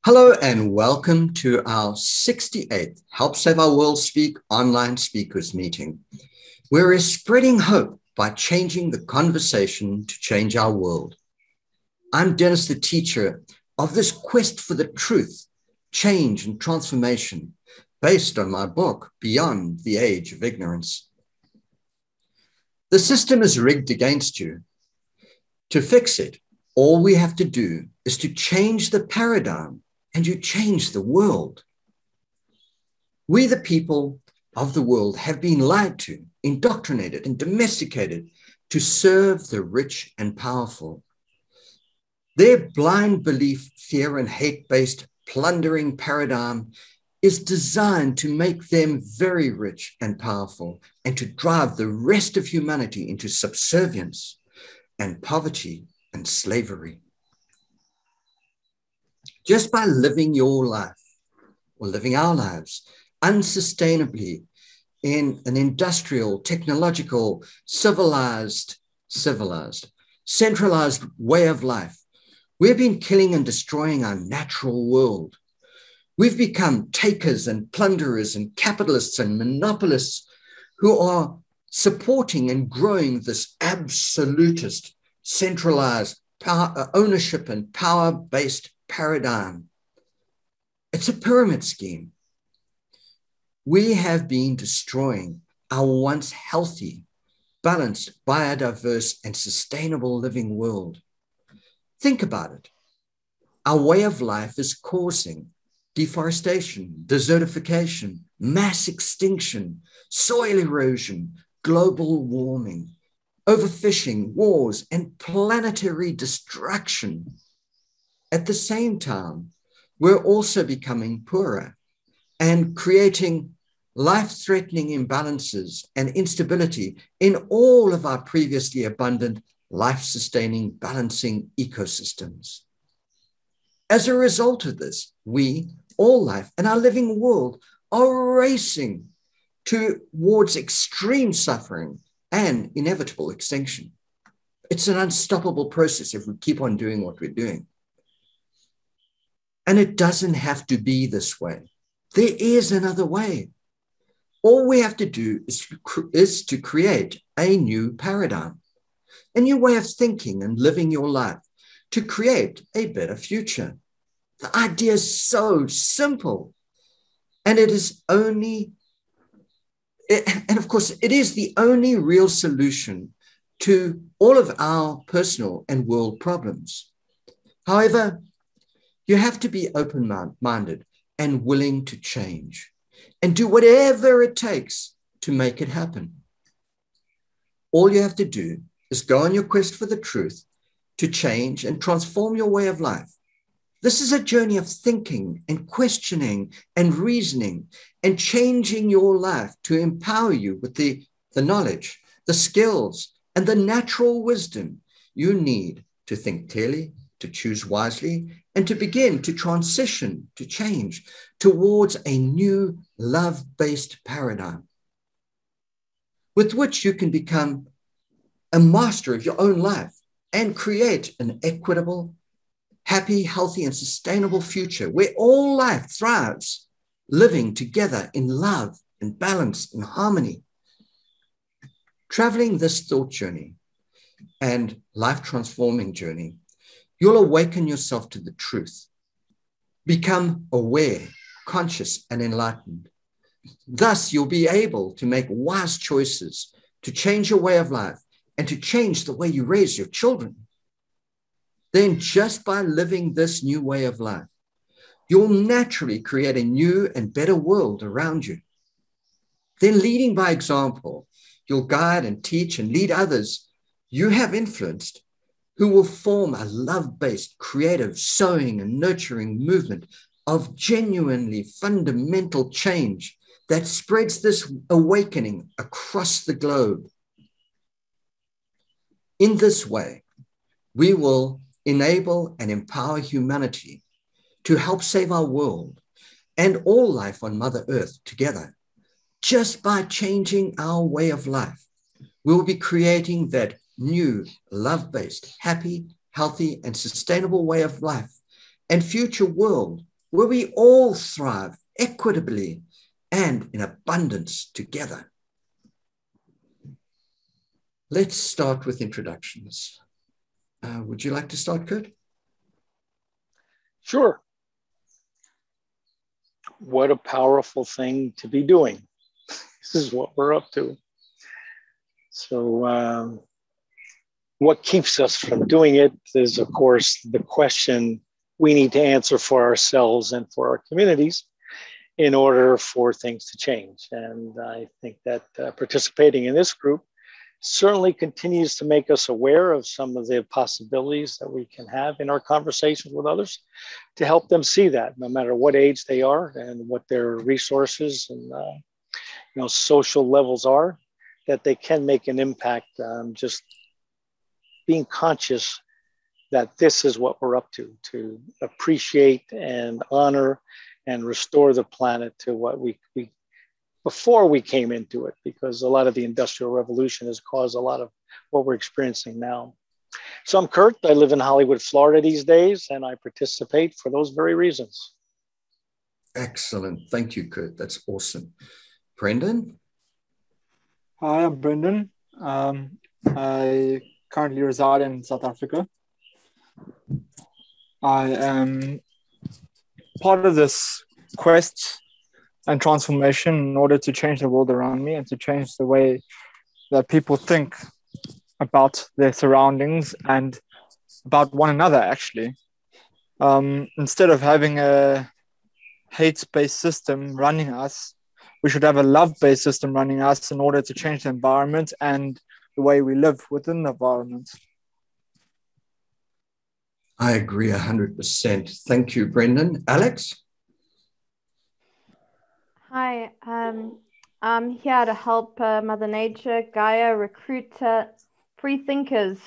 Hello and welcome to our 68th Help Save Our World Speak online speakers meeting, where we're spreading hope by changing the conversation to change our world. I'm Denis, the teacher of this quest for the truth, change and transformation, based on my book, Beyond the Age of Ignorance. The system is rigged against you. To fix it, all we have to do is to change the paradigm, and you change the world. We, the people of the world, have been lied to, indoctrinated, and domesticated to serve the rich and powerful. Their blind belief, fear, and hate-based plundering paradigm is designed to make them very rich and powerful and to drive the rest of humanity into subservience and poverty and slavery. Just by living your life or living our lives unsustainably in an industrial, technological, civilized, centralized way of life, we've been killing and destroying our natural world. We've become takers and plunderers and capitalists and monopolists who are supporting and growing this absolutist, centralized power, ownership and power-based paradigm. It's a pyramid scheme. We have been destroying our once healthy, balanced, biodiverse, and sustainable living world. Think about it. Our way of life is causing deforestation, desertification, mass extinction, soil erosion, global warming, overfishing, wars, and planetary destruction. At the same time, we're also becoming poorer and creating life-threatening imbalances and instability in all of our previously abundant, life-sustaining, balancing ecosystems. As a result of this, we, all life, and our living world are racing towards extreme suffering and inevitable extinction. It's an unstoppable process if we keep on doing what we're doing. And it doesn't have to be this way. There is another way. All we have to do is to create a new paradigm, a new way of thinking and living your life to create a better future. The idea is so simple. And it is only, and of course, it is the only real solution to all of our personal and world problems. However, you have to be open-minded and willing to change and do whatever it takes to make it happen. All you have to do is go on your quest for the truth to change and transform your way of life. This is a journey of thinking and questioning and reasoning and changing your life to empower you with the knowledge, the skills, and the natural wisdom you need to think clearly, to choose wisely, and to begin to transition, to change towards a new love-based paradigm with which you can become a master of your own life and create an equitable, happy, healthy, and sustainable future where all life thrives, living together in love and balance and harmony. Traveling this thought journey and life-transforming journey, you'll awaken yourself to the truth, become aware, conscious, and enlightened. Thus, you'll be able to make wise choices to change your way of life and to change the way you raise your children. Then, just by living this new way of life, you'll naturally create a new and better world around you. Then, leading by example, you'll guide and teach and lead others you have influenced, who will form a love-based, creative, sowing and nurturing movement of genuinely fundamental change that spreads this awakening across the globe. In this way, we will enable and empower humanity to help save our world and all life on Mother Earth together. Just by changing our way of life, we'll be creating that new, love-based, happy, healthy, and sustainable way of life and future world where we all thrive equitably and in abundance together. Let's start with introductions. Would you like to start, Kurt? Sure. What a powerful thing to be doing. This is what we're up to. So what keeps us from doing it is, of course, the question we need to answer for ourselves and for our communities in order for things to change. And I think that participating in this group certainly continues to make us aware of some of the possibilities that we can have in our conversations with others to help them see that, no matter what age they are and what their resources and social levels are, that they can make an impact. Just being conscious that this is what we're up to appreciate and honor and restore the planet to what we before we came into it, because a lot of the Industrial Revolution has caused a lot of what we're experiencing now. So I'm Kurt. I live in Hollywood, Florida these days, and I participate for those very reasons. Excellent. Thank you, Kurt. That's awesome. Brendan? Hi, I'm Brendan. I currently reside in South Africa. I am part of this quest and transformation in order to change the world around me and to change the way that people think about their surroundings and about one another, actually. Instead of having a hate-based system running us, we should have a love-based system running us in order to change the environment and the way we live within the environment. I agree 100%. Thank you, Brendan. Alex? Hi, I'm here to help Mother Nature, Gaia, recruit free thinkers,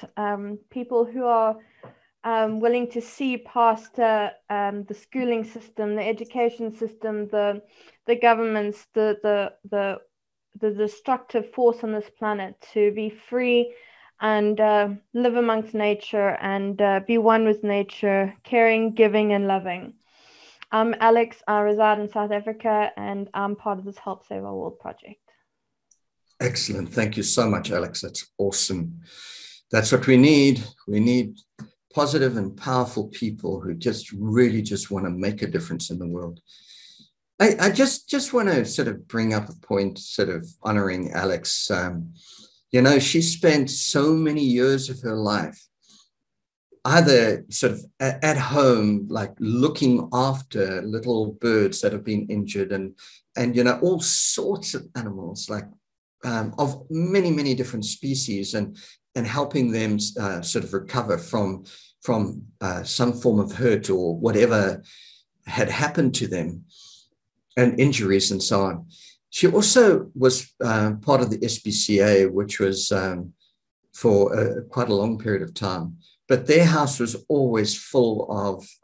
people who are willing to see past the schooling system, the education system, the governments, the destructive force on this planet, to be free and live amongst nature and be one with nature, caring, giving, and loving. I'm Alex. I reside in South Africa, and I'm part of this Help Save Our World project. Excellent. Thank you so much, Alex. That's awesome. That's what we need. We need positive and powerful people who just really just want to make a difference in the world. I just want to sort of bring up a point, sort of honoring Alex. She spent so many years of her life either sort of at home, like looking after little birds that have been injured and all sorts of animals, like of many, many different species, and helping them sort of recover from some form of hurt or whatever had happened to them, and injuries and so on. She also was part of the SPCA, which was for quite a long period of time. But their house was always full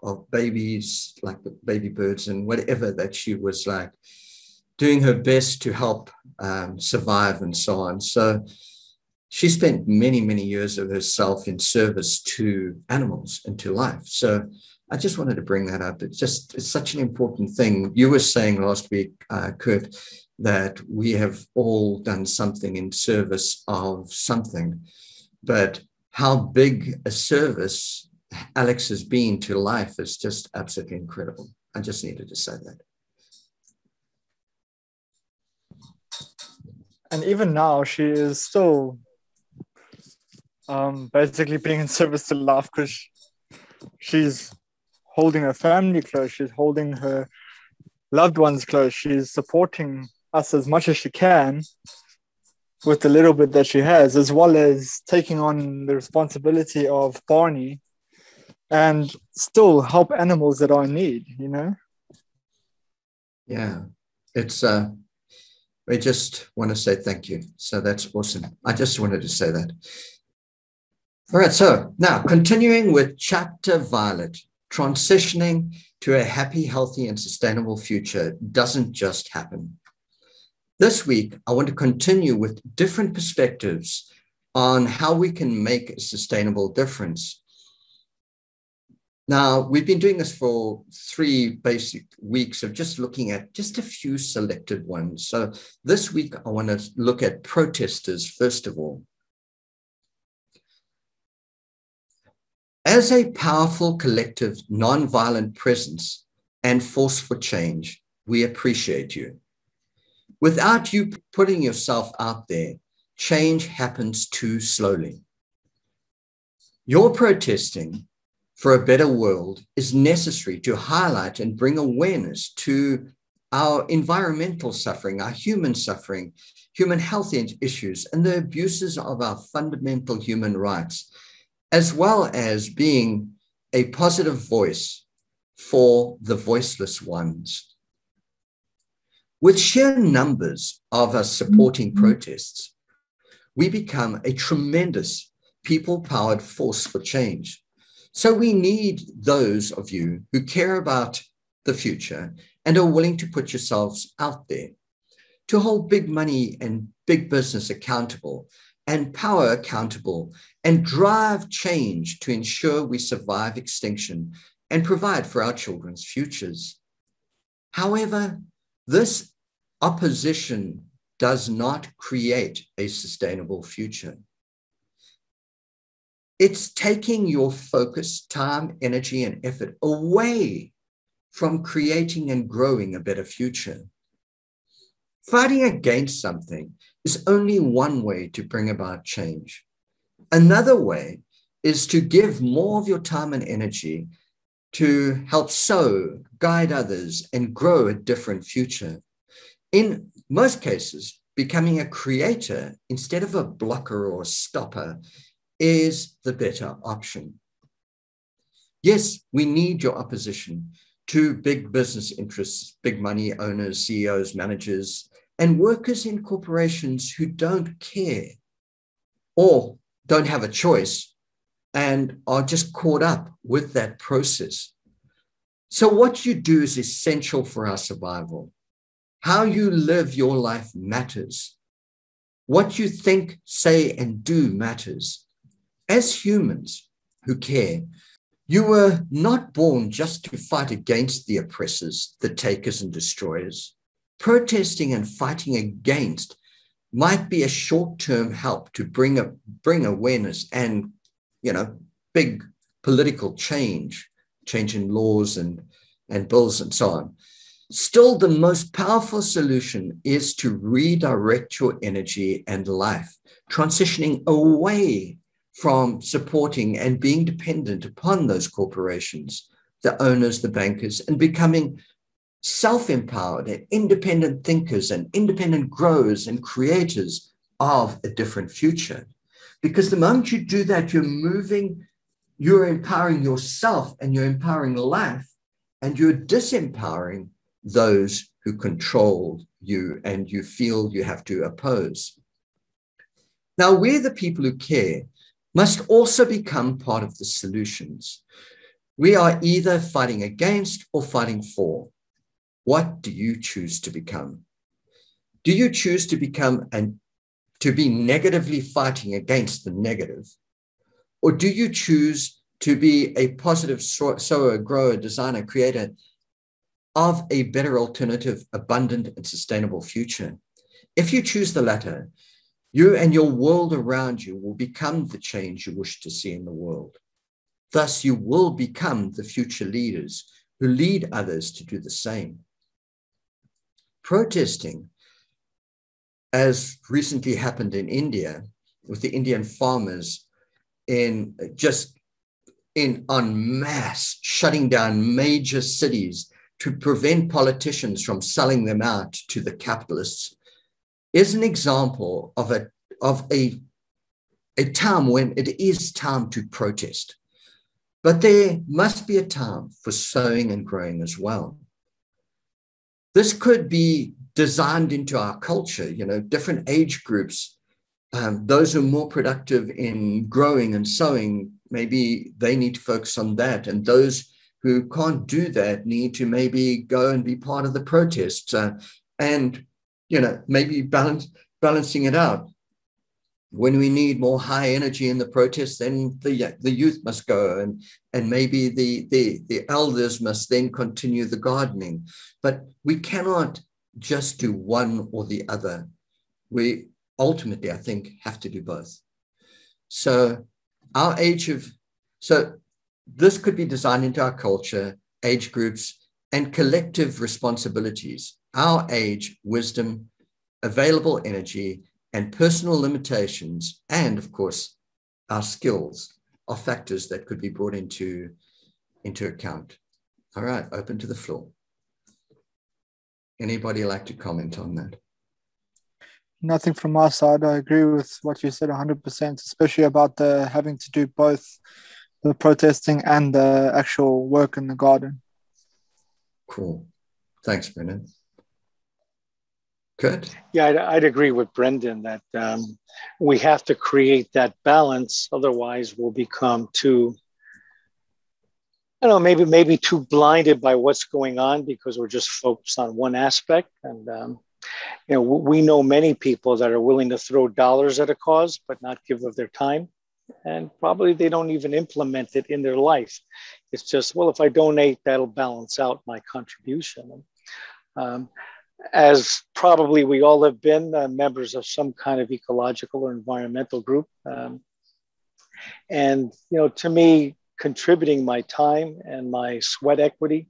of babies, like baby birds and whatever, that she was like doing her best to help survive and so on. So she spent many, many years of herself in service to animals and to life. So I just wanted to bring that up. It's such an important thing. You were saying last week, Kurt, that we have all done something in service of something, but how big a service Alex has been to life is just absolutely incredible. I just needed to say that. And even now, she is still basically being in service to life, because she's holding her family close, she's holding her loved ones close, she's supporting us as much as she can with the little bit that she has, as well as taking on the responsibility of Barney and still help animals that are in need, Yeah, it's we just want to say thank you. So that's awesome. I just wanted to say that. All right, so now continuing with chapter Violet, transitioning to a happy, healthy, and sustainable future doesn't just happen. This week, I want to continue with different perspectives on how we can make a sustainable difference. Now, we've been doing this for 3 basic weeks of just looking at just a few selected ones. So this week, I want to look at protesters, first of all. As a powerful collective, nonviolent presence and force for change, we appreciate you. Without you putting yourself out there, change happens too slowly. Your protesting for a better world is necessary to highlight and bring awareness to our environmental suffering, our human health issues, and the abuses of our fundamental human rights, as well as being a positive voice for the voiceless ones. With sheer numbers of us supporting protests, we become a tremendous people-powered force for change. So we need those of you who care about the future and are willing to put yourselves out there, to hold big money and big business accountable and power accountable, and drive change to ensure we survive extinction and provide for our children's futures. However, this opposition does not create a sustainable future. It's taking your focus, time, energy, and effort away from creating and growing a better future. Fighting against something is only one way to bring about change. Another way is to give more of your time and energy to help sow, guide others, and grow a different future. In most cases, becoming a creator instead of a blocker or a stopper is the better option. Yes, we need your opposition to big business interests, big money owners, CEOs, managers, and workers in corporations who don't care or don't have a choice and are just caught up with that process. So what you do is essential for our survival. How you live your life matters. What you think, say, and do matters. As humans who care, you were not born just to fight against the oppressors, the takers and destroyers. Protesting and fighting against might be a short-term help to bring awareness and, big political change in laws and bills and so on. Still, the most powerful solution is to redirect your energy and life, transitioning away from supporting and being dependent upon those corporations, the owners, the bankers, and becoming self-empowered and independent thinkers and independent growers and creators of a different future. Because the moment you do that, you're empowering yourself and you're empowering life, and you're disempowering those who control you and you feel you have to oppose. Now, we, the people who care, must also become part of the solutions. We are either fighting against or fighting for. What do you choose to become? Do you choose to become to be negatively fighting against the negative? Or do you choose to be a positive sower, grower, designer, creator of a better alternative, abundant and sustainable future? If you choose the latter, you and your world around you will become the change you wish to see in the world. Thus, you will become the future leaders who lead others to do the same. Protesting, as recently happened in India, with the Indian farmers en masse shutting down major cities to prevent politicians from selling them out to the capitalists, is an example of a time when it is time to protest. But there must be a time for sowing and growing as well. This could be designed into our culture, different age groups. Those who are more productive in growing and sowing, maybe they need to focus on that. And those who can't do that need to maybe go and be part of the protests and maybe balancing it out. when we need more high energy in the protests, then the youth must go, and maybe the elders must then continue the gardening. But we cannot just do one or the other. We ultimately, I think, have to do both. So this could be designed into our culture, age groups, and collective responsibilities. Our age, wisdom, available energy, and personal limitations, and of course, our skills are factors that could be brought into account. All right, open to the floor. Anybody like to comment on that? Nothing from my side. I agree with what you said 100%, especially about the having to do both the protesting and the actual work in the garden. Cool. Thanks, Brendan. Good. Yeah, I'd agree with Brendan that we have to create that balance. Otherwise, we'll become too, I don't know, maybe too blinded by what's going on because we're just focused on one aspect. And we know many people that are willing to throw dollars at a cause, but not give of their time. And probably they don't even implement it in their life. It's just, well, if I donate, that'll balance out my contribution. As probably we all have been members of some kind of ecological or environmental group. And, to me, contributing my time and my sweat equity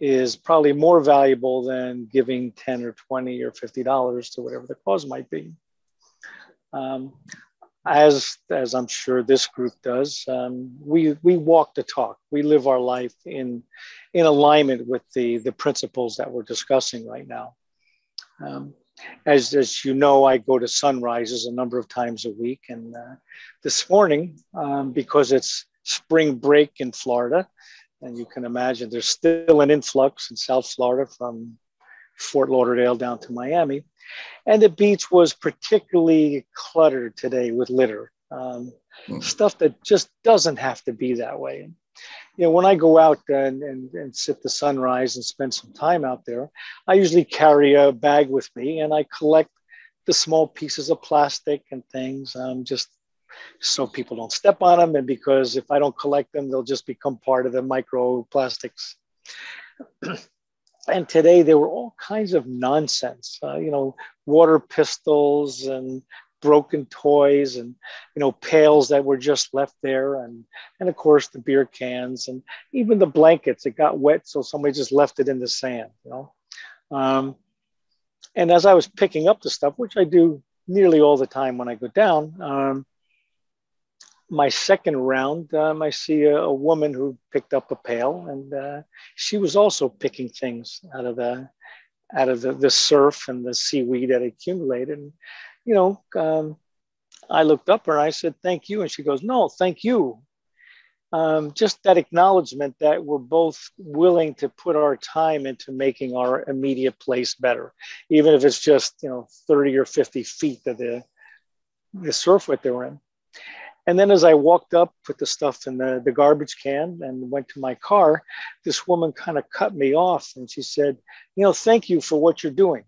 is probably more valuable than giving 10 or 20 or $50 to whatever the cause might be. As I'm sure this group does, we walk the talk. We live our life in alignment with the principles that we're discussing right now. As you know, I go to sunrises a number of times a week. And this morning, because it's spring break in Florida, and you can imagine there's still an influx in South Florida from Fort Lauderdale down to Miami. And the beach was particularly cluttered today with litter, stuff that just doesn't have to be that way. When I go out and sit the sunrise and spend some time out there, I usually carry a bag with me and I collect the small pieces of plastic and things, just so people don't step on them. And because if I don't collect them, they'll just become part of the microplastics. And today there were all kinds of nonsense, water pistols and broken toys and, pails that were just left there. And of course the beer cans and even the blankets, it got wet. So somebody just left it in the sand, And as I was picking up the stuff, which I do nearly all the time when I go down, my second round, I see a woman who picked up a pail, and she was also picking things out of the surf and the seaweed that accumulated. And, I looked up her and I said, "Thank you." And she goes, "No, thank you." Just that acknowledgement that we're both willing to put our time into making our immediate place better, even if it's just 30 or 50 feet of the surf that they were in. And then as I walked up, put the stuff in the garbage can and went to my car, this woman kind of cut me off and she said, "Thank you for what you're doing."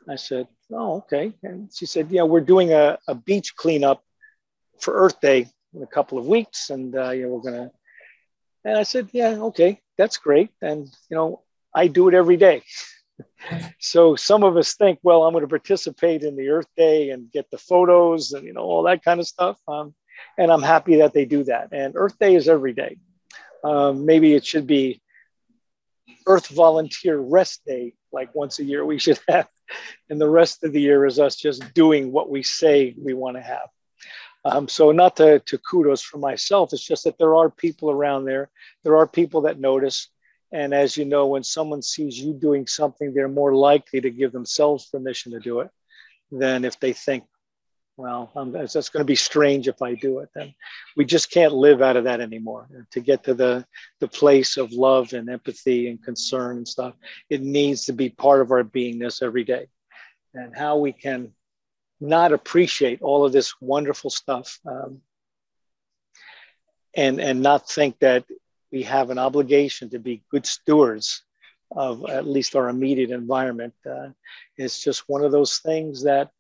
I said, "Oh, okay." And she said, "Yeah, we're doing a beach cleanup for Earth Day in a couple of weeks. And we're going to," and I said, "Yeah, okay, that's great. And, I do it every day." So some of us think, well, I'm going to participate in the Earth Day and get the photos and, all that kind of stuff. And I'm happy that they do that. And Earth Day is every day. Maybe it should be Earth Volunteer Rest Day, like once a year we should have. And the rest of the year is us just doing what we say we want to have. So not to kudos for myself, it's just that there are people around there. There are people that notice. And as you know, when someone sees you doing something, they're more likely to give themselves permission to do it than if they think, well, that's going to be strange if I do it. Then we just can't live out of that anymore. To get to the place of love and empathy and concern and stuff, it needs to be part of our beingness every day. And how we can not appreciate all of this wonderful stuff and not think that we have an obligation to be good stewards of at least our immediate environment. It's just one of those things that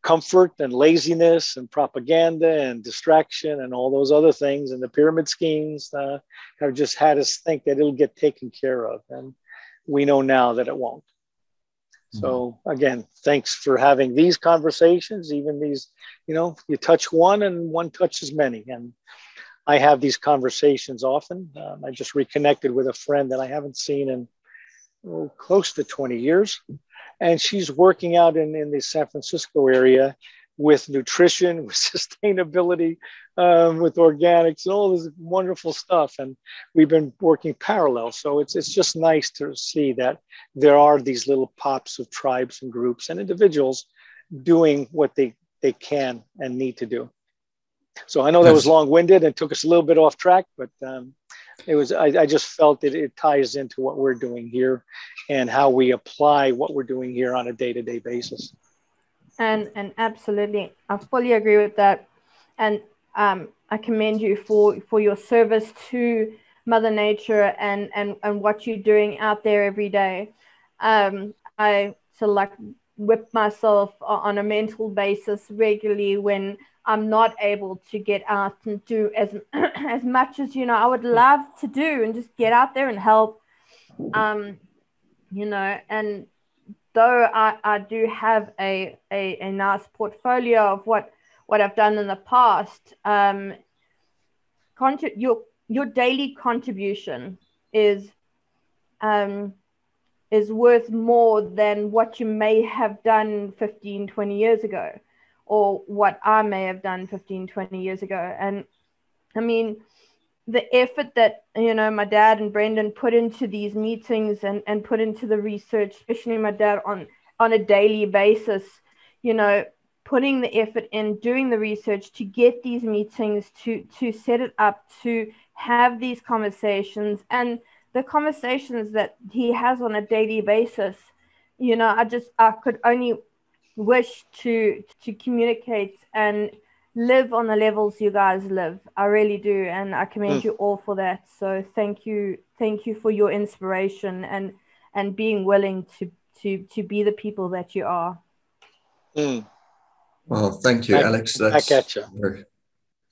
comfort and laziness and propaganda and distraction and all those other things and the pyramid schemes have just had us think that it'll get taken care of. And we know now that it won't. So again, thanks for having these conversations, even these, you touch one and one touches many. And I have these conversations often. I just reconnected with a friend that I haven't seen in close to 20 years. And she's working out in the San Francisco area with nutrition, with sustainability, with organics, and all this wonderful stuff. And we've been working parallel. So it's just nice to see that there are these little pops of tribes and groups and individuals doing what they can and need to do. So I know that was long-winded and took us a little bit off track, but I just felt that it ties into what we're doing here and how we apply what we're doing here on a day-to-day basis. And absolutely, I fully agree with that. And I commend you for your service to Mother Nature and what you're doing out there every day. I whip myself on a mental basis regularly when I'm not able to get out and do as much as I would love to do, and just get out there and help. And though I do have a nice portfolio of what I've done in the past, your daily contribution is worth more than what you may have done 15, 20 years ago, or what I may have done 15, 20 years ago. And I mean, the effort that, my dad and Brendan put into these meetings and put into the research, especially my dad on a daily basis, putting the effort in, doing the research to get these meetings, to set it up, to have these conversations, and the conversations that he has on a daily basis, I could only wish to communicate and live on the levels you guys live. I really do, and I commend you all for that. So thank you for your inspiration and being willing to be the people that you are. Well, thank you, Alex. That's back at you.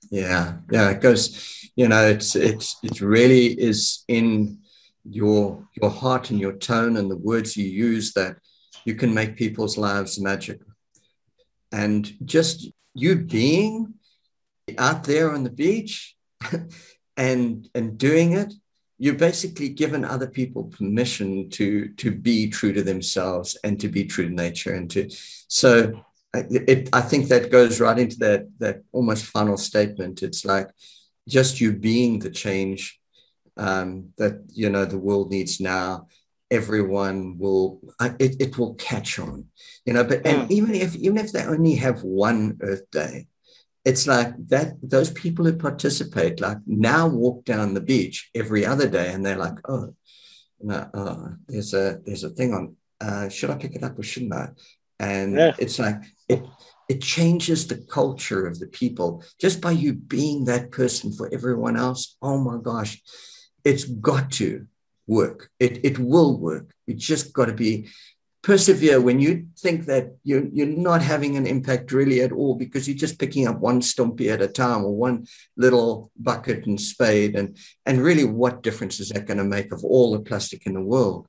Yeah, it goes, it really is in your heart and your tone and the words you use that you can make people's lives magical. And just you being out there on the beach and doing it, you're basically given other people permission to be true to themselves and to be true to nature. I think that goes right into that almost final statement. It's like just you being the change that the world needs now. Everyone will it will catch on, and even if they only have one Earth Day, it's like that those people who participate like now walk down the beach every other day and they're like, there's a thing on, should I pick it up or shouldn't I? And it's like it changes the culture of the people just by you being that person for everyone else. Oh my gosh, it's got to work. It will work. You just got to persevere when you think that you're not having an impact really at all because you're just picking up one stumpy at a time or one little bucket and spade. And really, what difference is that going to make of all the plastic in the world?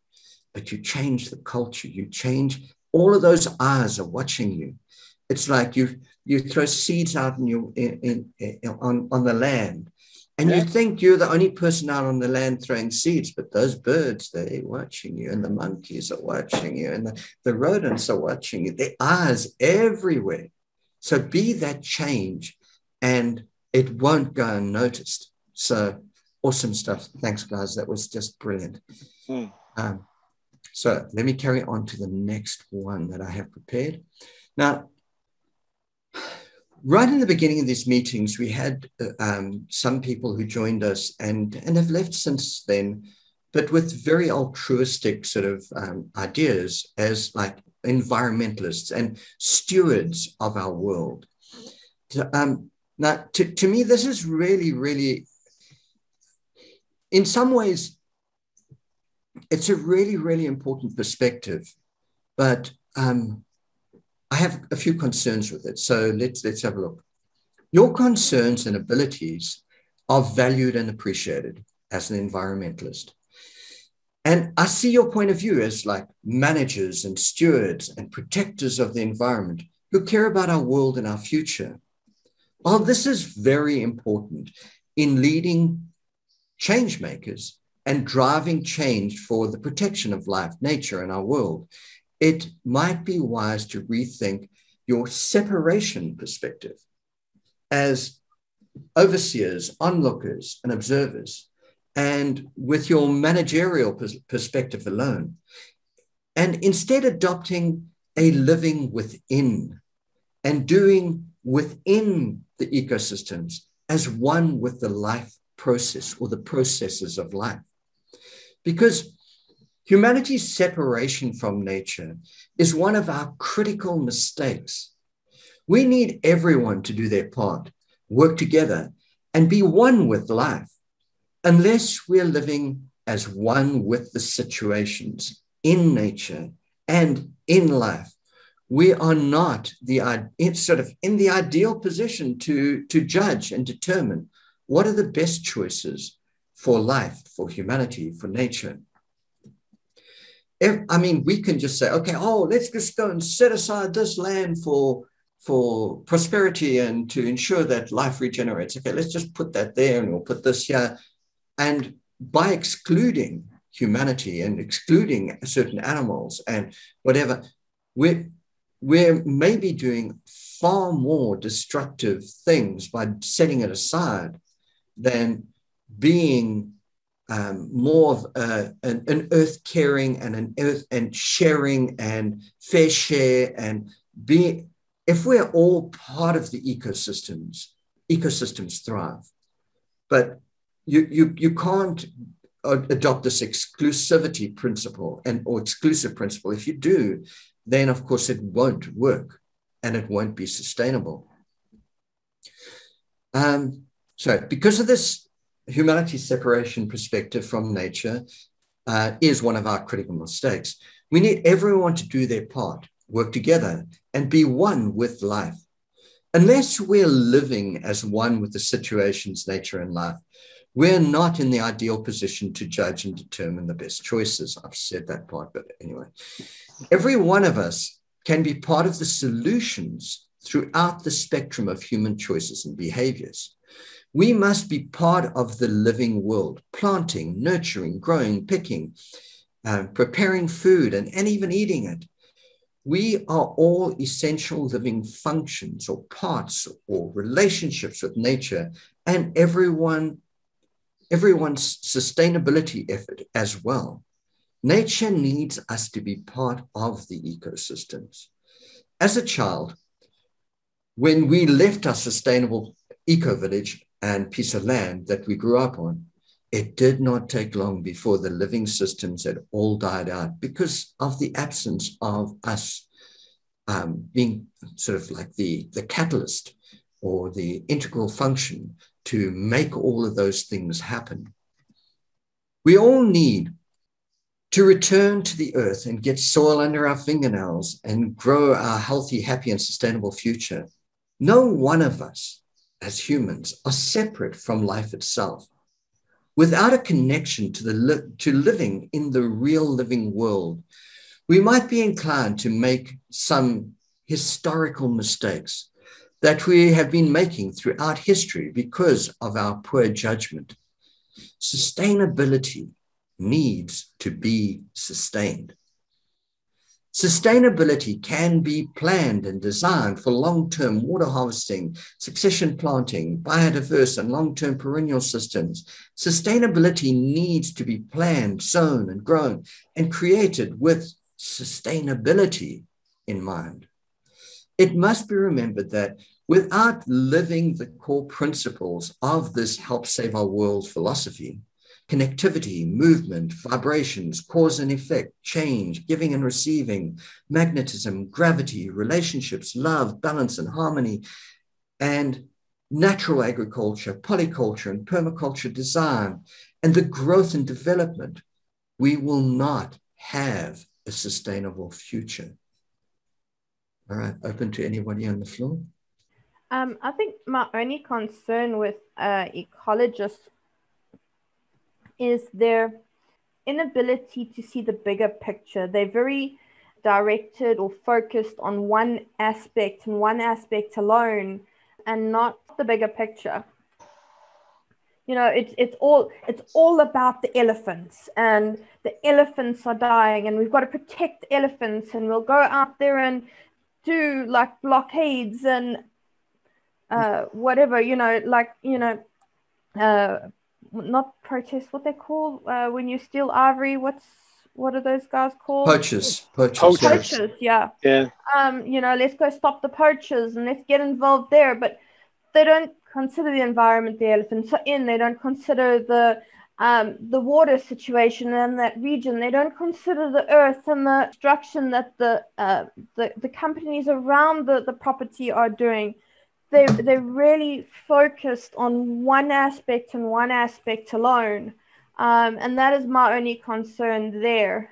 But you change the culture. You change. All of those eyes are watching you. It's like you throw seeds out on the land. And you think you're the only person out on the land throwing seeds, but those birds, they're watching you, and the monkeys are watching you, and the rodents are watching you. Their eyes everywhere. So be that change, and it won't go unnoticed. So awesome stuff. Thanks, guys. That was just brilliant. So let me carry on to the next one that I have prepared. Now, right in the beginning of these meetings, we had some people who joined us and have left since then, but with very altruistic sort of ideas as like environmentalists and stewards of our world. Now, to me, this is really, really, in some ways, it's a really, really important perspective. But I have a few concerns with it. So let's have a look. Your concerns and abilities are valued and appreciated as an environmentalist. And I see your point of view as like managers and stewards and protectors of the environment who care about our world and our future. While this is very important in leading change makers and driving change for the protection of life, nature, and our world, it might be wise to rethink your separation perspective as overseers, onlookers, and observers, and with your managerial perspective alone, and instead adopting a living within and doing within the ecosystems as one with the life process or the processes of life. Because humanity's separation from nature is one of our critical mistakes. We need everyone to do their part, work together, and be one with life. Unless we're living as one with the situations in nature and in life, we are not in the ideal position to judge and determine what are the best choices for life, for humanity, for nature. I mean, we can just say, okay, let's just go and set aside this land for prosperity and to ensure that life regenerates. Okay, let's just put that there and we'll put this here. And by excluding humanity and excluding certain animals and whatever, we're maybe doing far more destructive things by setting it aside than being more of an earth caring and an earth and sharing and fair share and being. If we're all part of the ecosystems thrive. But you can't adopt this exclusivity principle or exclusive principle. If you do, then of course it won't work and it won't be sustainable. So because of this, humanity's separation perspective from nature is one of our critical mistakes. We need everyone to do their part, work together, and be one with life. Unless we're living as one with the situations, nature, and life, we're not in the ideal position to judge and determine the best choices. I've said that part, but anyway. Every one of us can be part of the solutions throughout the spectrum of human choices and behaviors. We must be part of the living world, planting, nurturing, growing, picking, preparing food, and even eating it. We are all essential living functions or parts or relationships with nature and everyone's sustainability effort as well. Nature needs us to be part of the ecosystems. As a child, when we left our sustainable eco-village and piece of land that we grew up on, it did not take long before the living systems had all died out because of the absence of us being sort of like the catalyst or the integral function to make all of those things happen. We all need to return to the earth and get soil under our fingernails and grow our healthy, happy, and sustainable future. No one of us as humans are separate from life itself. Without a connection to living in the real living world, we might be inclined to make some historical mistakes that we have been making throughout history because of our poor judgment. Sustainability needs to be sustained. Sustainability can be planned and designed for long-term water harvesting, succession planting, biodiverse and long-term perennial systems. Sustainability needs to be planned, sown and grown and created with sustainability in mind. It must be remembered that without living the core principles of this Help Save Our World philosophy, connectivity, movement, vibrations, cause and effect, change, giving and receiving, magnetism, gravity, relationships, love, balance and harmony, and natural agriculture, polyculture and permaculture design, and the growth and development, we will not have a sustainable future. All right, open to anybody on the floor. I think my only concern with ecologists is their inability to see the bigger picture. They're very directed or focused on one aspect and one aspect alone, and not the bigger picture. You know, it's all about the elephants, and the elephants are dying, and we've got to protect elephants, and we'll go out there and do like blockades and whatever, not protest, what they call when you steal ivory. What are those guys called? Poachers. Poachers, yeah. Yeah. Let's go stop the poachers and let's get involved there. But they don't consider the environment the elephants are in. They don't consider the water situation in that region. They don't consider the earth and the destruction that the companies around the property are doing. They're really focused on one aspect and one aspect alone. And that is my only concern there.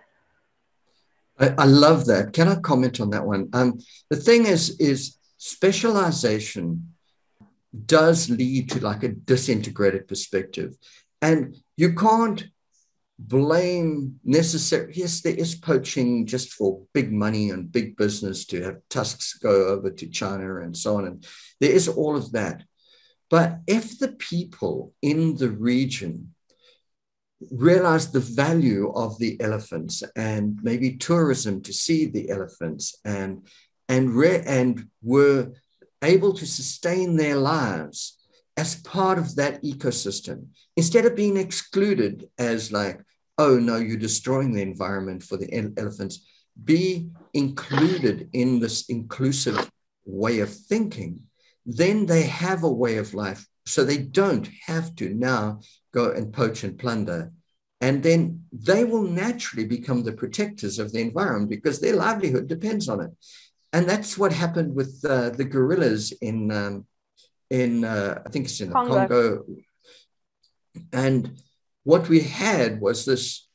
I love that. Can I comment on that one? The thing is specialization does lead to like a disintegrated perspective. And you can't blame necessarily, yes, there is poaching just for big money and big business to have tusks go over to China and so on. And there is all of that. But if the people in the region realize the value of the elephants and maybe tourism to see the elephants and were able to sustain their lives as part of that ecosystem, instead of being excluded as like, oh no, you're destroying the environment for the elephants, be included in this inclusive way of thinking, then they have a way of life. So they don't have to now go and poach and plunder. And then they will naturally become the protectors of the environment because their livelihood depends on it. And that's what happened with the gorillas in I think it's in the Congo. And what we had was this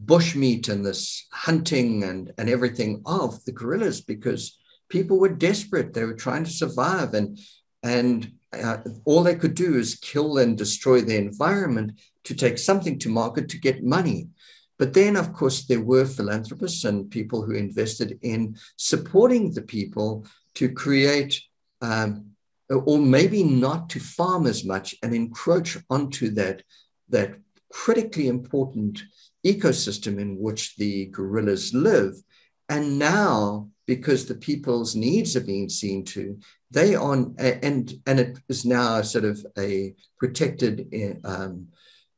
bushmeat and this hunting and everything of the gorillas because people were desperate. They were trying to survive, and all they could do is kill and destroy the environment to take something to market to get money. But then, of course, there were philanthropists and people who invested in supporting the people to create, or maybe not to farm as much and encroach onto that critically important ecosystem in which the gorillas live. And now, because the people's needs are being seen to, they on and it is now sort of a protected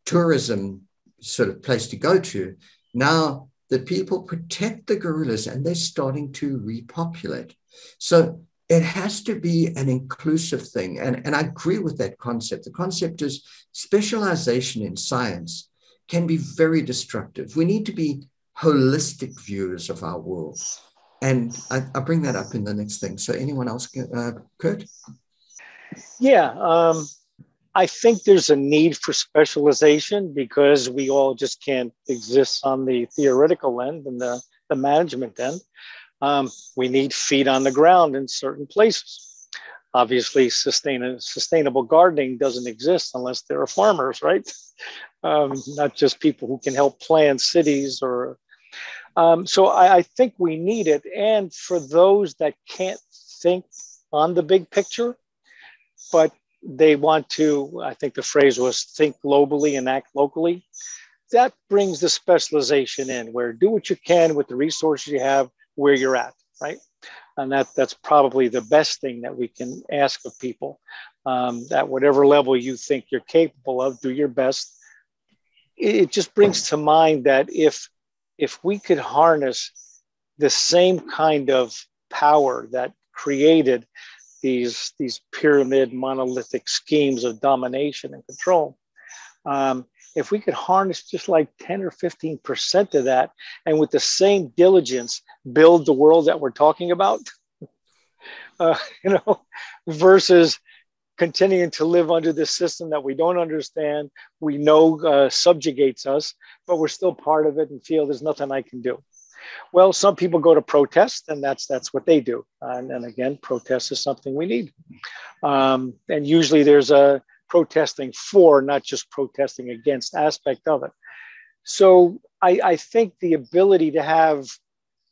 tourism sort of place to go to. Now the people protect the gorillas and they're starting to repopulate. So it has to be an inclusive thing. And I agree with that concept. The concept is specialization in science can be very destructive. We need to be holistic viewers of our world. And I'll bring that up in the next thing. So anyone else, Kurt? Yeah, I think there's a need for specialization because we all just can't exist on the theoretical end and the management end. We need feet on the ground in certain places. Obviously, sustainable gardening doesn't exist unless there are farmers, right? Not just people who can help plan cities or. So I think we need it. And for those that can't think on the big picture, but they want to, I think the phrase was think globally and act locally. That brings the specialization in where do what you can with the resources you have where you're at, right? And that's probably the best thing that we can ask of people. At whatever level you think you're capable of, do your best. It just brings to mind that if we could harness the same kind of power that created these pyramid monolithic schemes of domination and control, if we could harness just like 10 or 15% of that and with the same diligence build the world that we're talking about, versus continuing to live under this system that we don't understand, we know subjugates us, but we're still part of it and feel there's nothing I can do. Well, some people go to protest, and that's what they do. And again, protest is something we need. And usually there's a protesting for, not just protesting against aspect of it. So I think the ability to have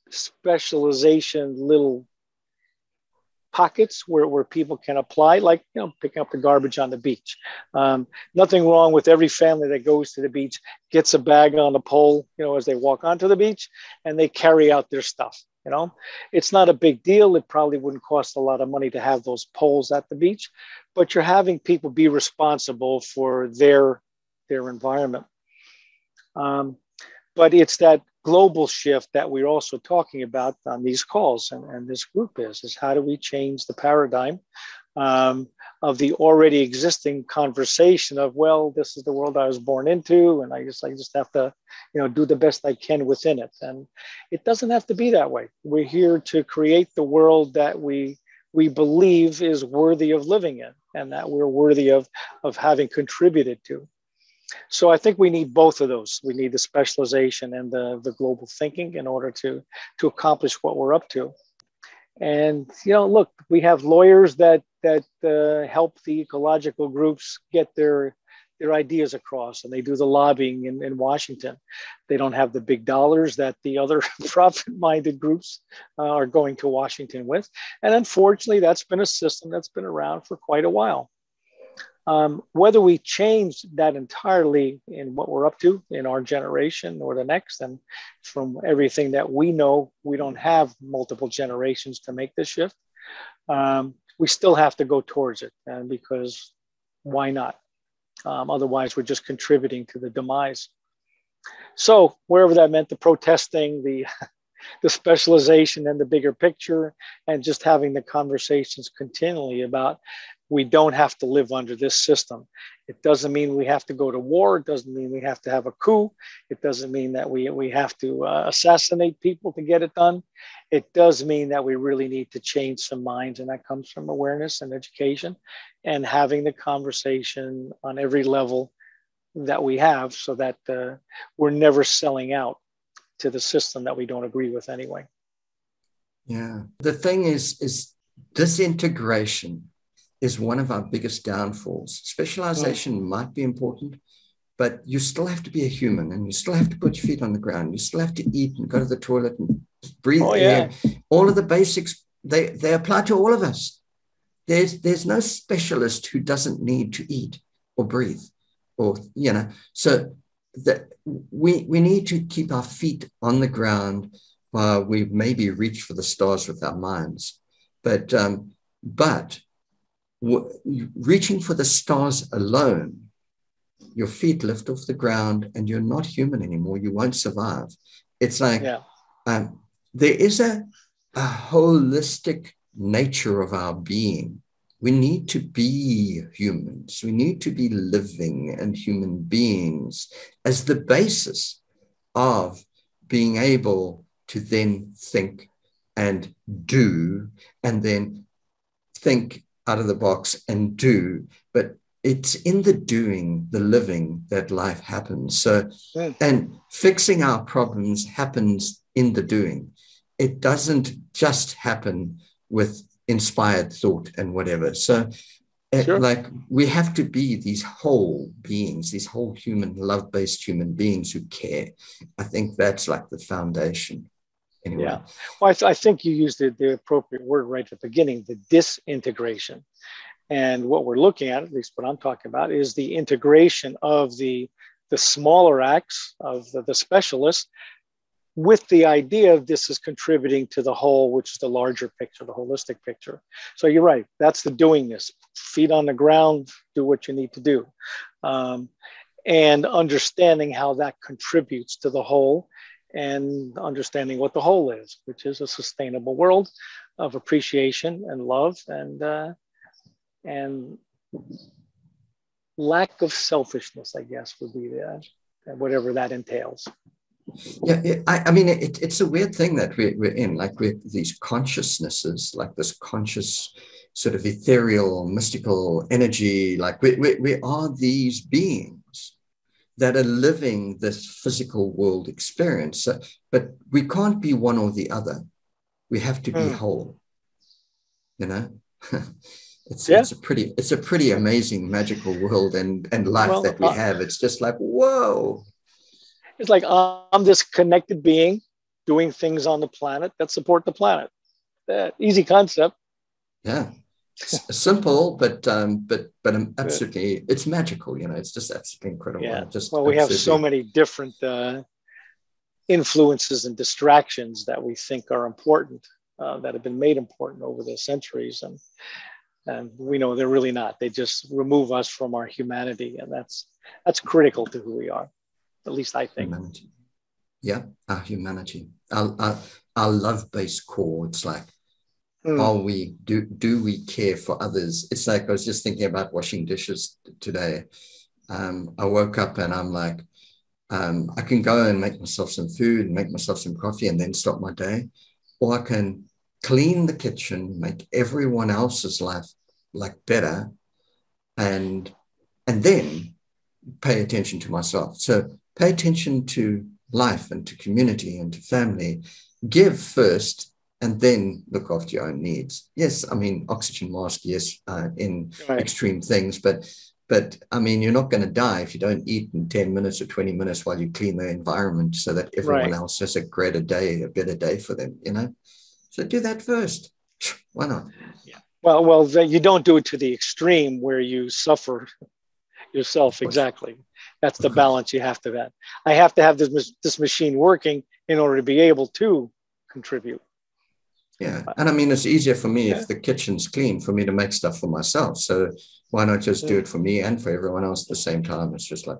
specialization, little pockets where people can apply, like, picking up the garbage on the beach. Nothing wrong with every family that goes to the beach, gets a bag on the pole, as they walk onto the beach, and they carry out their stuff. It's not a big deal. It probably wouldn't cost a lot of money to have those poles at the beach, but you're having people be responsible for their environment. But it's that global shift that we're also talking about on these calls, and this group is how do we change the paradigm of the already existing conversation of, well, this is the world I was born into, and I just have to do the best I can within it. And it doesn't have to be that way. We're here to create the world that we believe is worthy of living in, and that we're worthy of having contributed to. So I think we need both of those. We need the specialization and the global thinking in order to accomplish what we're up to. And, look, we have lawyers that help the ecological groups get their ideas across, and they do the lobbying in Washington. They don't have the big dollars that the other profit-minded groups are going to Washington with. And unfortunately, that's been a system that's been around for quite a while. Whether we change that entirely in what we're up to in our generation or the next, and from everything that we know, we don't have multiple generations to make this shift. We still have to go towards it, and because why not? Otherwise, we're just contributing to the demise. So wherever that meant, the protesting, the specialization and the bigger picture, and just having the conversations continually about, we don't have to live under this system. It doesn't mean we have to go to war. It doesn't mean we have to have a coup. It doesn't mean that we have to assassinate people to get it done. It does mean that we really need to change some minds, and that comes from awareness and education and having the conversation on every level that we have, so that we're never selling out to the system that we don't agree with anyway. Yeah. The thing is disintegration is one of our biggest downfalls. Specialization might be important, but you still have to be a human, and you still have to put your feet on the ground. You still have to eat and go to the toilet and breathe air. All of the basics, they apply to all of us. There's no specialist who doesn't need to eat or breathe, or, so that we need to keep our feet on the ground while we maybe reach for the stars with our minds. But reaching for the stars alone, your feet lift off the ground and you're not human anymore. You won't survive. It's like there is a holistic nature of our being. We need to be humans. We need to be living and human beings as the basis of being able to then think and do, and then think out of the box and do. But it's in the doing, the living, that life happens. So, and fixing our problems happens in the doing. It doesn't just happen with inspired thought and whatever. So like, we have to be these whole beings, these whole human, love-based human beings who care. I think that's like the foundation. Anyway. Yeah. Well, I think you used the appropriate word right at the beginning, the disintegration. And what we're looking at least what I'm talking about, is the integration of the smaller acts of the specialists, with the idea of this is contributing to the whole, which is the larger picture, the holistic picture. So you're right. That's the doingness. Feet on the ground, do what you need to do. And understanding how that contributes to the whole, and understanding what the whole is, which is a sustainable world of appreciation and love, and lack of selfishness, I guess, would be whatever that entails. Yeah, I mean, it's a weird thing that we're in, like we're these consciousnesses, like this conscious sort of ethereal, mystical energy, like we are these beings, that are living this physical world experience. So, but we can't be one or the other. We have to be whole, you know. It's a pretty amazing magical world and life that we have. It's just like, whoa. It's like I'm this connected being doing things on the planet that support the planet. Easy concept. Yeah, simple, but absolutely, it's magical. You know, it's just absolutely incredible. Yeah. Just we have so many different influences and distractions that we think are important, that have been made important over the centuries, and we know they're really not. They just remove us from our humanity, and that's critical to who we are. At least I think. Humanity. Yeah, our humanity, our love-based core. It's like, are we do we care for others? It's like I was just thinking about washing dishes today. I woke up and I'm like, I can go and make myself some food and make myself some coffee and then start my day, or I can clean the kitchen, make everyone else's life like better, and then pay attention to myself. So pay attention to life and to community and to family. Give first and then look after your own needs. Yes, I mean, oxygen mask, yes, in extreme things, but I mean, you're not going to die if you don't eat in 10 minutes or 20 minutes while you clean the environment so that everyone else has a better day for them, you know? So do that first. Why not? Yeah. Well, you don't do it to the extreme where you suffer yourself. Exactly. That's the balance you have to have. I have to have this machine working in order to be able to contribute. Yeah. And I mean, it's easier for me if the kitchen's clean for me to make stuff for myself. So why not just do it for me and for everyone else at the same time? It's just like,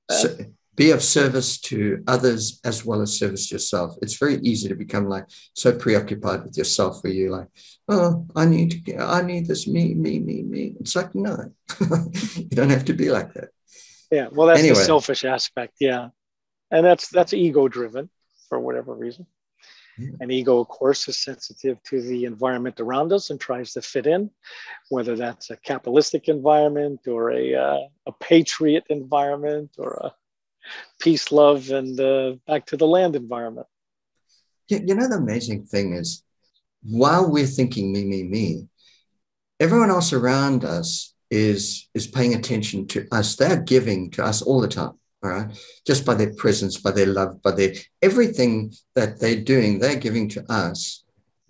so be of service to others as well as service to yourself. It's very easy to become like so preoccupied with yourself where you're like, oh, I need this, me. It's like, no, you don't have to be like that. Yeah. Well, that's the selfish aspect. Yeah. And that's ego driven for whatever reason. Yeah. And ego, of course, is sensitive to the environment around us and tries to fit in, whether that's a capitalistic environment or a patriot environment or a peace, love, and back to the land environment. You know, the amazing thing is, while we're thinking me, everyone else around us is paying attention to us. They're giving to us all the time. All right, just by their presence, by their love, by their everything that they're doing, they're giving to us,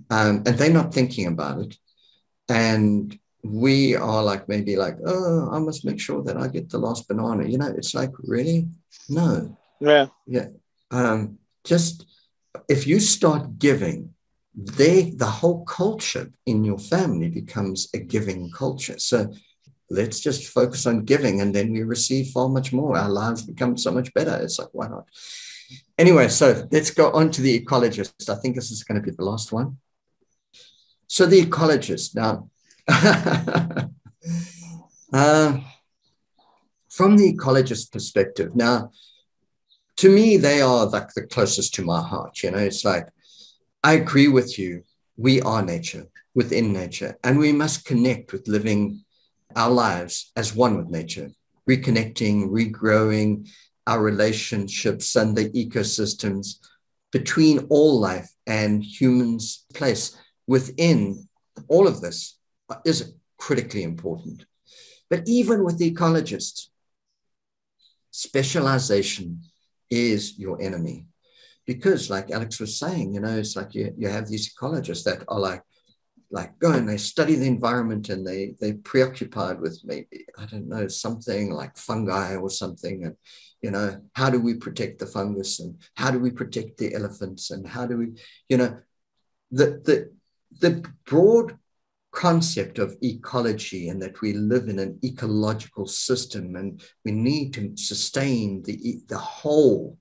and they're not thinking about it. And we are like maybe like, oh, I must make sure that I get the last banana. You know, it's like, really? No. Yeah. Just if you start giving, the whole culture in your family becomes a giving culture. So let's just focus on giving and then we receive far much more. Our lives become so much better. It's like, why not? Anyway, so let's go on to the ecologist. I think this is going to be the last one. So the ecologist now, from the ecologist perspective, now, to me, they are like the closest to my heart. You know, it's like, I agree with you. We are nature, within nature, and we must connect with living our lives as one with nature, reconnecting, regrowing our relationships and the ecosystems between all life and humans' place within all of this is critically important. But even with the ecologists, specialization is your enemy. Because like Alex was saying, you know, it's like you have these ecologists that are like go and they study the environment and they're preoccupied with maybe, I don't know, something like fungi or something. And, you know, how do we protect the fungus and how do we protect the elephants and how do we, you know, the broad concept of ecology and that we live in an ecological system and we need to sustain the whole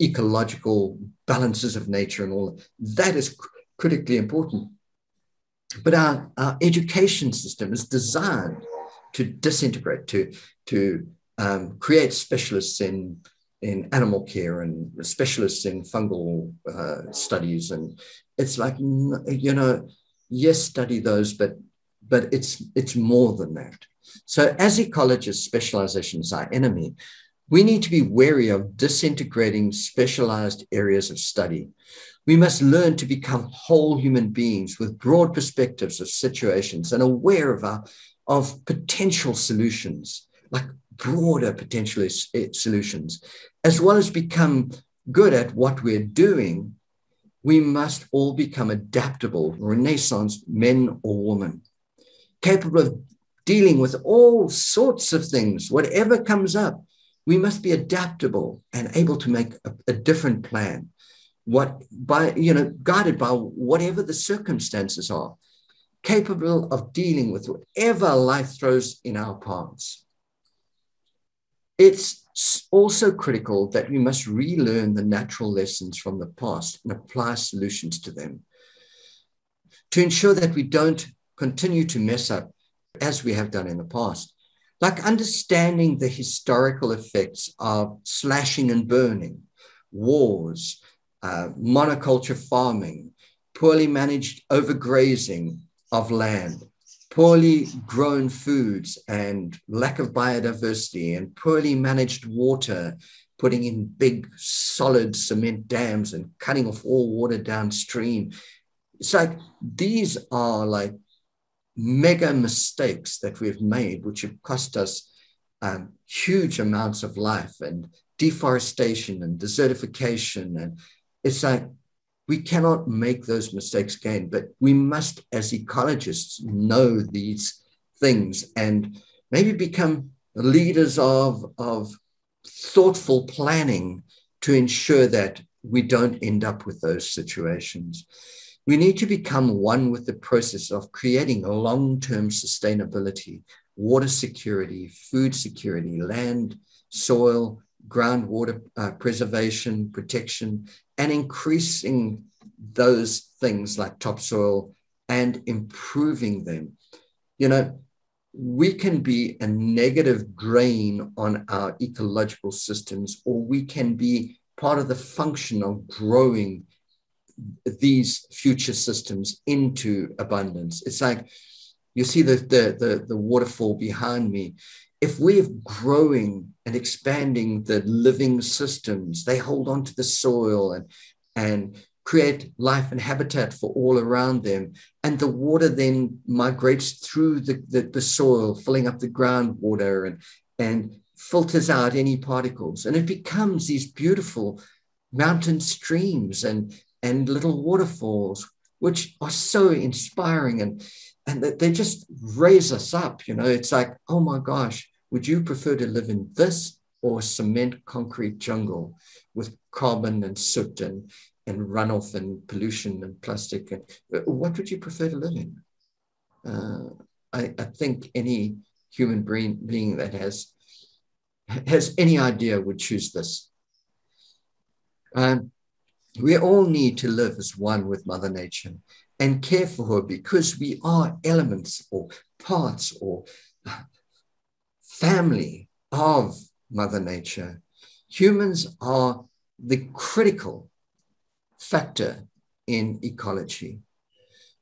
ecological balances of nature and all that is critically important. But our education system is designed to disintegrate, to create specialists in animal care and specialists in fungal studies. And it's like, you know, yes, study those, but it's more than that. So as ecologists, specialization is our enemy. We need to be wary of disintegrating specialized areas of study. We must learn to become whole human beings with broad perspectives of situations and aware of potential solutions, like broader potential solutions, as well as become good at what we're doing. We must all become adaptable, Renaissance men or women, capable of dealing with all sorts of things, whatever comes up. We must be adaptable and able to make a different plan, guided by whatever the circumstances are, capable of dealing with whatever life throws in our paths. It's also critical that we must relearn the natural lessons from the past and apply solutions to them to ensure that we don't continue to mess up as we have done in the past, like understanding the historical effects of slashing and burning, wars, monoculture farming, poorly managed overgrazing of land, poorly grown foods and lack of biodiversity, and poorly managed water, putting in big solid cement dams and cutting off all water downstream. It's like these are like mega mistakes that we've made, which have cost us huge amounts of life, and deforestation and desertification. And it's like we cannot make those mistakes again, but we must, as ecologists, know these things and maybe become leaders of thoughtful planning to ensure that we don't end up with those situations. We need to become one with the process of creating a long-term sustainability, water security, food security, land, soil, groundwater preservation, protection, and increasing those things like topsoil and improving them. You know, we can be a negative drain on our ecological systems, or we can be part of the function of growing these future systems into abundance. It's like, you see the waterfall behind me. If we're growing and expanding the living systems, they hold on to the soil and create life and habitat for all around them. And the water then migrates through the soil, filling up the groundwater and filters out any particles. And it becomes these beautiful mountain streams and little waterfalls, which are so inspiring and they just raise us up. You know, it's like, oh my gosh, would you prefer to live in this or cement concrete jungle with carbon and soot and runoff and pollution and plastic? And what would you prefer to live in? I think any human being that has any idea would choose this. We all need to live as one with Mother Nature and care for her, because we are elements or parts or family of Mother Nature. Humans are the critical factor in ecology.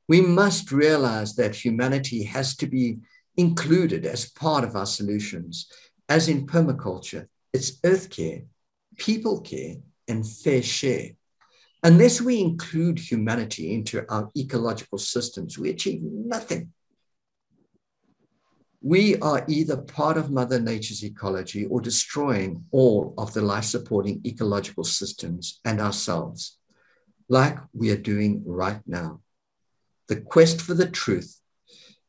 We must realize that humanity has to be included as part of our solutions, as in permaculture, it's earth care, people care, and fair share. Unless we include humanity into our ecological systems, we achieve nothing. We are either part of Mother Nature's ecology or destroying all of the life-supporting ecological systems and ourselves, like we are doing right now. The quest for the truth,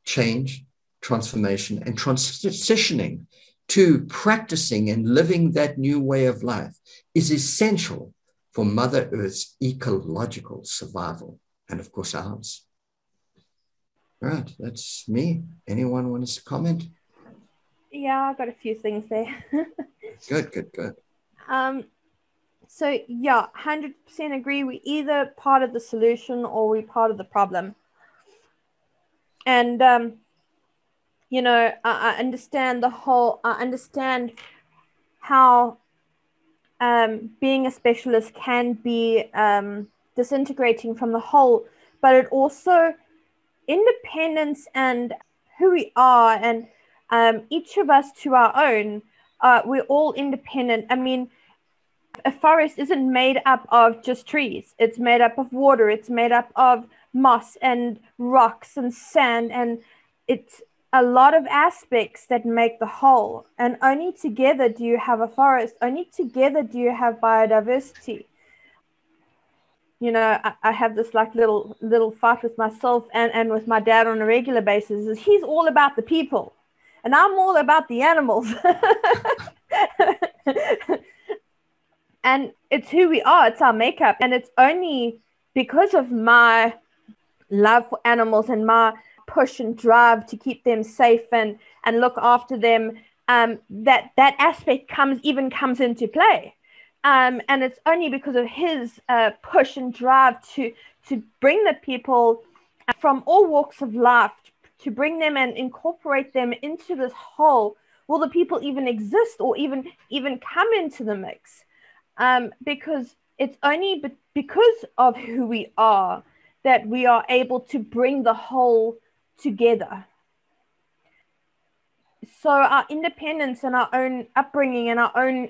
change, transformation, and transitioning to practicing and living that new way of life is essential for Mother Earth's ecological survival, and of course ours. All right, that's me. Anyone wants to comment? Yeah, I got a few things there. Good. So yeah, 100% agree. We're either part of the solution or we're part of the problem. And I understand I understand how being a specialist can be disintegrating from the whole, but it also independence and who we are and each of us to our own. We're all independent. I mean, a forest isn't made up of just trees. It's made up of water. It's made up of moss and rocks and sand. And it's a lot of aspects that make the whole. And only together do you have a forest. Only together do you have biodiversity. You know, I have this like little fight with myself and with my dad on a regular basis. Is he's all about the people, and I'm all about the animals. And it's who we are. It's our makeup, and it's only because of my love for animals and my push and drive to keep them safe and look after them that aspect comes into play. And it's only because of his push and drive to bring the people from all walks of life, to bring them and incorporate them into this whole. Will the people even exist or even come into the mix? Because it's only because of who we are that we are able to bring the whole together. So our independence and our own upbringing and our own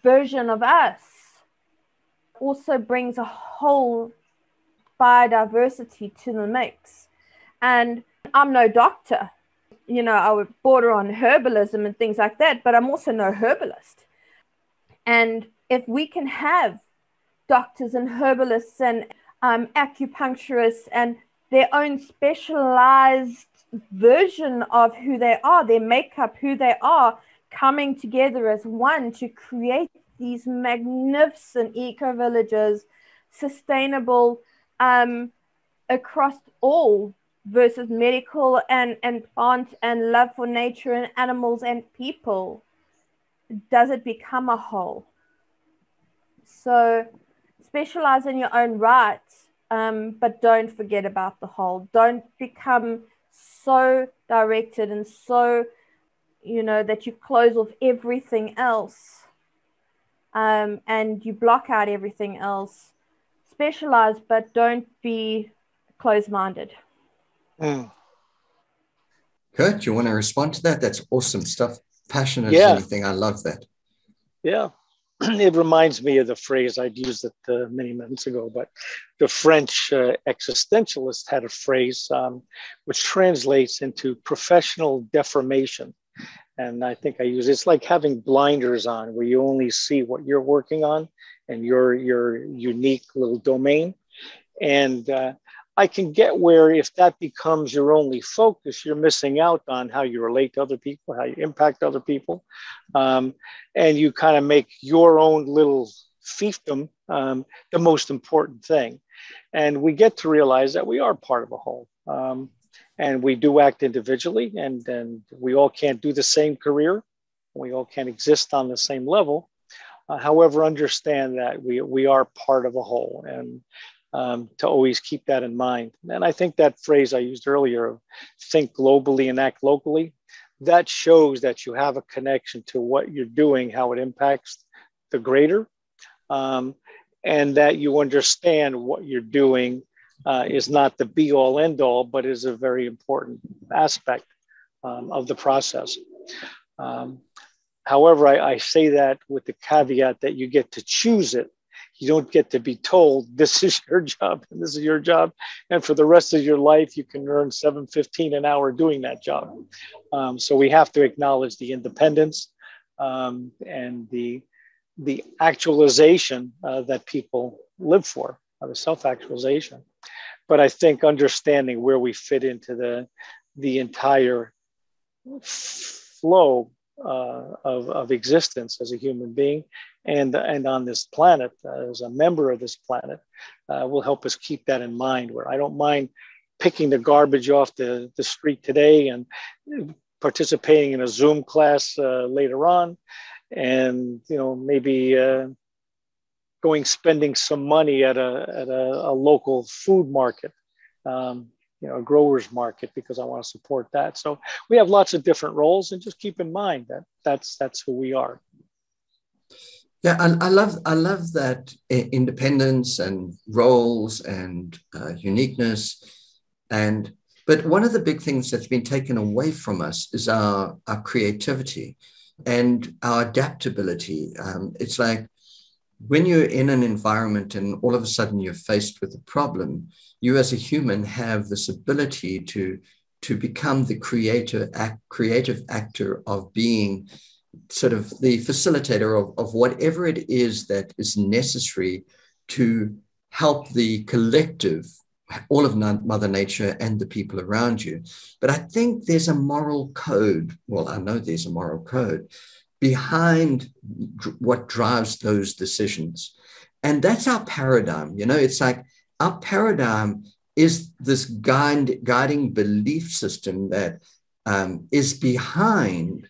version of us also brings a whole biodiversity to the mix. And I'm no doctor. You know, I would border on herbalism and things like that, but I'm also no herbalist. And if we can have doctors and herbalists and acupuncturists and their own specialized version of who they are, their makeup, who they are, coming together as one to create these magnificent eco-villages, sustainable across all versus medical and plant and love for nature and animals and people, does it become a whole? So specialize in your own rights, but don't forget about the whole. Don't become so directed and so, you know, that you close off everything else and you block out everything else. Specialize, but don't be closed-minded. Kurt, you want to respond to that? That's awesome stuff. Passionate as anything. I love that. Yeah. It reminds me of the phrase, I'd used it many months ago, but the French existentialist had a phrase which translates into professional deformation. And I think I use it's like having blinders on, where you only see what you're working on and your unique little domain. And I can get where if that becomes your only focus, you're missing out on how you relate to other people, how you impact other people. And you kind of make your own little fiefdom the most important thing. And we get to realize that we are part of a whole. And we do act individually, and we all can't do the same career. We all can't exist on the same level. However, understand that we are part of a whole, and to always keep that in mind. And I think that phrase I used earlier of think globally and act locally, that shows that you have a connection to what you're doing, how it impacts the greater, and that you understand what you're doing is not the be all end all, but is a very important aspect of the process. However, I say that with the caveat that you get to choose it. You don't get to be told this is your job and this is your job, and for the rest of your life you can earn $7.15 an hour doing that job. So we have to acknowledge the independence and the actualization that people live for, the self-actualization. But I think understanding where we fit into the entire flow of existence as a human being and on this planet, as a member of this planet, will help us keep that in mind, where I don't mind picking the garbage off the street today and participating in a Zoom class later on, and maybe spending some money at a local food market, a grower's market, because I want to support that. So we have lots of different roles, and just keep in mind that that's who we are. Yeah, I love that independence and roles and uniqueness, and But one of the big things that's been taken away from us is our creativity and our adaptability. It's like when you're in an environment and all of a sudden you're faced with a problem, you as a human have this ability to become the creative actor of being sort of the facilitator of whatever it is that is necessary to help the collective, all of Mother Nature and the people around you. But I think there's a moral code. Well, I know there's a moral code behind what drives those decisions. And that's our paradigm. You know, it's like our paradigm is this guiding belief system that is behind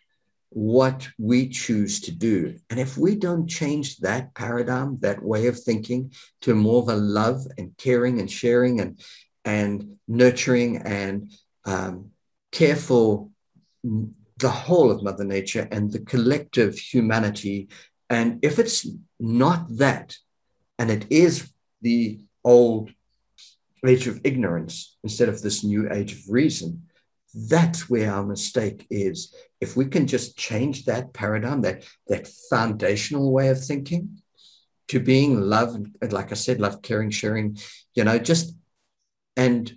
what we choose to do. And if we don't change that paradigm, that way of thinking to more of a love and caring and sharing and nurturing and care for the whole of Mother Nature and the collective humanity, and if it's not that, and it is the old age of ignorance instead of this new age of reason, that's where our mistake is. If we can just change that paradigm, that foundational way of thinking to being love, like I said, love, caring, sharing, you know, just and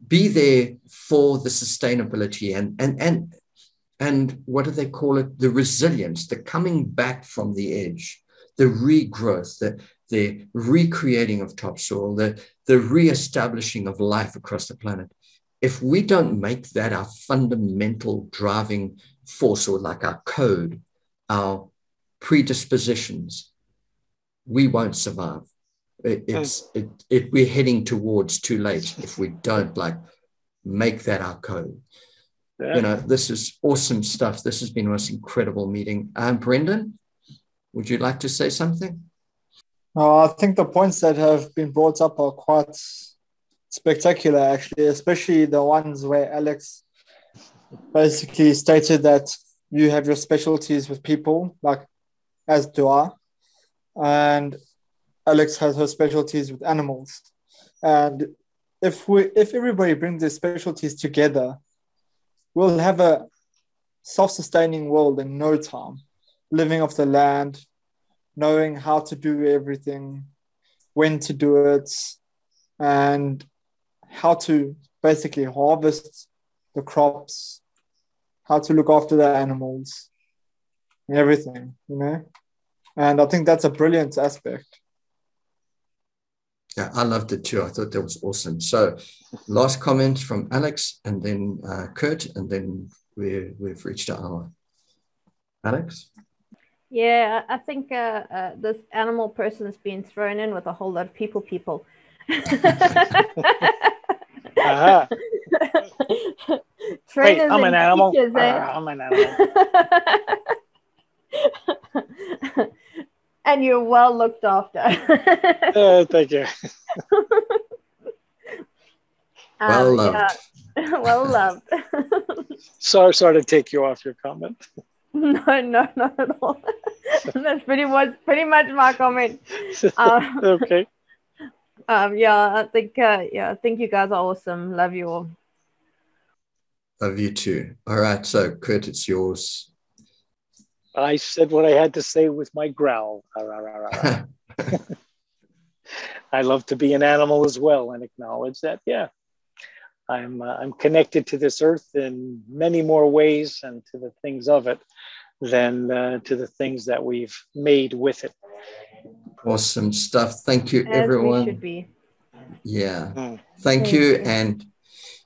be there for the sustainability and what do they call it? The resilience, the coming back from the edge, the regrowth, the recreating of topsoil, the reestablishing of life across the planet. If we don't make that our fundamental driving force, or like our code, our predispositions, we won't survive. We're heading towards too late if we don't like make that our code. Yeah. You know, this is awesome stuff. This has been the most incredible meeting. Brendan, would you like to say something? I think the points that have been brought up are quite spectacular, actually, especially the ones where Alex basically stated that you have your specialties with people, like as do I, and Alex has her specialties with animals. And if everybody brings their specialties together, we'll have a self-sustaining world in no time, living off the land, knowing how to do everything, when to do it, and how to basically harvest the crops, how to look after the animals, and everything, you know? And I think that's a brilliant aspect. Yeah, I loved it too. I thought that was awesome. So last comment from Alex and then Kurt, and then we've reached an hour. Alex? Yeah, I think this animal person's been thrown in with a whole lot of people. Uh-huh. Wait, I'm an animal. Teachers, eh? I'm an animal. And you're well looked after. Thank you. Well loved. Yeah. Well loved. Sorry to take you off your comment. No, not at all. That's pretty much my comment. Okay. Yeah, I think you guys are awesome. Love you all. Love you too. All right, so Kurt, it's yours. I said what I had to say with my growl. I love to be an animal as well and acknowledge that. Yeah, I'm connected to this earth in many more ways and to the things of it than to the things that we've made with it. Awesome stuff. Thank you, As everyone. we should be. Yeah. Thank you. And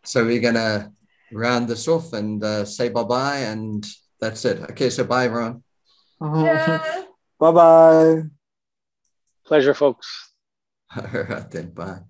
so we're going to round this off and say bye-bye, and that's it. Okay, so bye, everyone. Bye-bye. Pleasure, folks. All right, then. Bye.